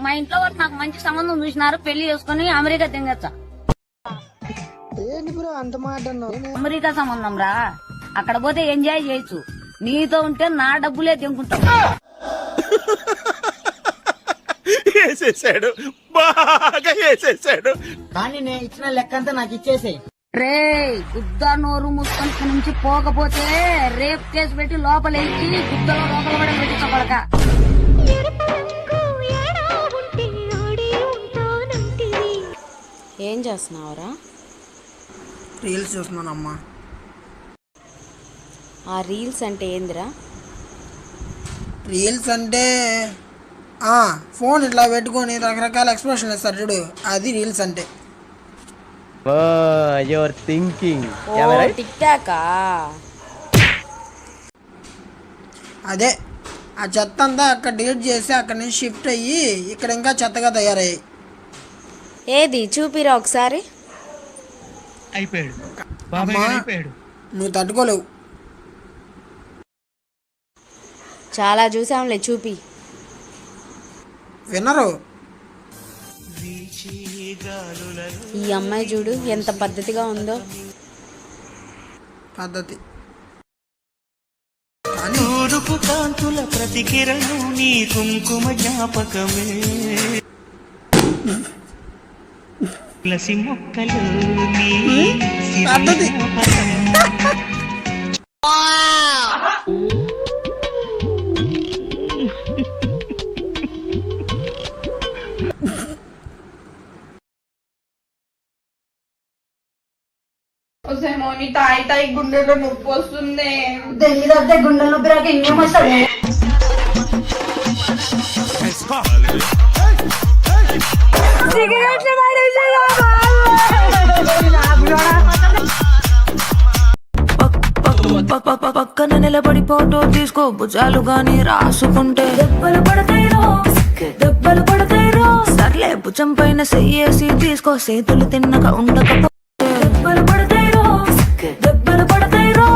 మా ఇంట్లో వాళ్ళు నాకు మంచి సంబంధం చూసినారు, పెళ్లి చేసుకుని అమెరికా తింగచ్చా. అంత మాట అమెరికా సంబంధం రా, అక్కడ పోతే ఎంజాయ్ చేయొచ్చు. నీతో ఉంటే నా డబ్బులే తింకుంటావు. వేసేసాడు, బాగా వేసేసాడు. కానీ నేను ఇచ్చిన లెక్క అంతా నాకు ఇచ్చేసేయ్. రే గుద్దా నోరు ముసుకొని నుంచి పోకపోతే రేప్ కేసు పెట్టి లోపలేసి గుద్దలో లోపల కూడా పెట్టించబడక. ఏం చేస్తున్నావురా? రీల్స్ చూస్తున్నానమ్మా. ఆ రీల్స్ అంటే ఏందిరా? రీల్స్ అంటే ఫోన్ ఇట్లా పెట్టుకొని రకరకాల ఎక్స్ప్రెషన్ ఇస్తారు చూడు, అది రీల్స్ అంటే. Your thinking tick taka? అదే ఆ చెత్త అంతా అక్కడ డిలీట్ చేసి అక్కడ నుంచి షిఫ్ట్ అయ్యి ఇక్కడ ఇంకా చెత్తగా తయారయ్యాయి. ఏది చూపిరా ఒకసారి. అమ్మా, నువ్వు తట్టుకోలేవు. చాలా చూసాంలే, చూపి. వినరు. ఈ అమ్మాయి చూడు ఎంత పద్ధతిగా ఉందో. పద్ధతి తూరుపు కాంతుల ప్రతికిరణం నీ కుంకుమ జ్ఞాపకమే. తులసి మొక్కలు నీ పద్ధతి. మోని తాయి తాయి గుండెలో నొప్పి వస్తుంది. తెలియదంటే గుండె నొప్పి రాక ఇంకేమొస్తుంది. పక్కన నిలబడి ఫోటో తీసుకో, భుజాలు గాని రాసుకుంటే దెబ్బలు పడతాయిరో. సర్లే భుజం పైన చెయ్యేసి తీసుకో, చేతులు తిన్నక ఉండకపోతే దెబ్బలు పడతాయిరో.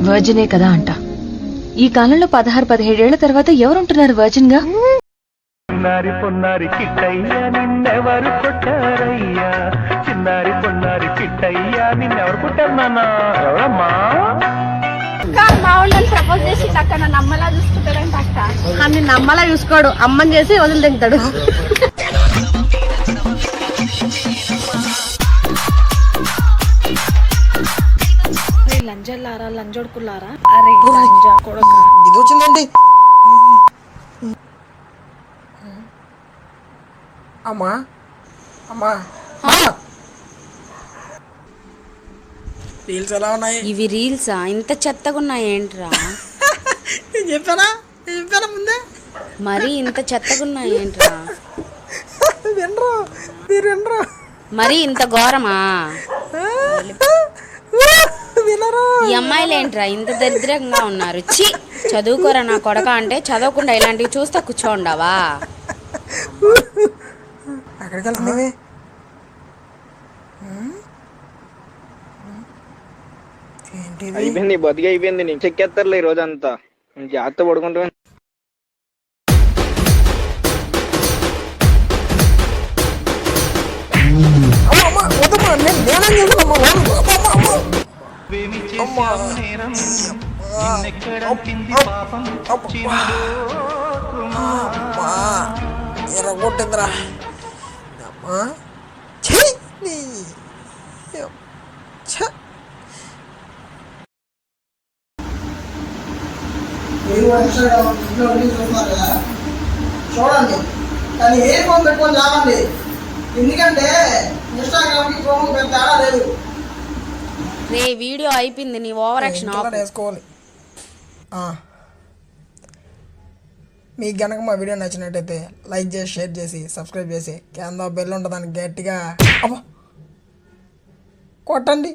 వర్జినే కదా అంట. ఈ కాలంలో 16-17 ఏళ్ల తర్వాత ఎవరుంటున్నారు వర్జిన్ గా? చిన్నారి పొన్నారి కిట్టయ్యా నిన్నెవరు కొట్టారయ్యా, చిన్నారి పొన్నారి కిట్టయ్యా నిన్నెవరు కొట్టారు నాన్న? ఎవరమ్మా? మా వాళ్ళని ప్రపోజ్ చేసి అక్కడ నన్ను అమ్మలా చూసుకుంటాడంట అక్క. అన్ని నమ్మలా చూసుకోడు, అమ్మని చేసి వదిలి తింటాడు. లంజల్లారా, లంజోడుకులారా. అరే లంజా కొడక. ఇది వచ్చిందండి. అమ్మా అమ్మా రీల్స్ ఎలా ఉన్నాయి? ఇవి రీల్సా? ఇంత చెత్తగా ఉన్నాయి ఏంట్రా? నేను చెప్పానా ముందే? మరి ఇంత చెత్తగా ఉన్నాయి ఏంట్రా? వినరు, మీరు వినరు. మరి ఇంత ఘోరమా? వినరు. ఈ అమ్మాయిలు ఏంట్రా ఇంత దరిద్రంగా ఉన్నారు? చి, చదువుకోరా నా కొడక అంటే చదవకుండా ఇలాంటివి చూస్తా కూర్చోండావా? ఎక్కడికి వెళ్తున్నావే? అయిపోయింది, బతికి అయిపోయింది. నీకు చెక్కేస్తారులే ఈ రోజంతా. జాగ్రత్త పడుకుంటా. ఎరగొట్టిందిరా. చూడండి, కానీ ఏ ఫోన్ పెట్టుకొని చాలండి. ఎందుకంటే ఇన్స్టాగ్రామ్ కి ఫోన్ పెద్ద తేడా లేదు. రే వీడియో అయిపోయింది, నీ ఓవర్ యాక్షన్ వేసుకోవాలి. మీకు గనక మా వీడియో నచ్చినట్టయితే లైక్ చేసి, షేర్ చేసి, సబ్స్క్రైబ్ చేసి, కింద బెల్ ఉంటుందని గట్టిగా కొట్టండి.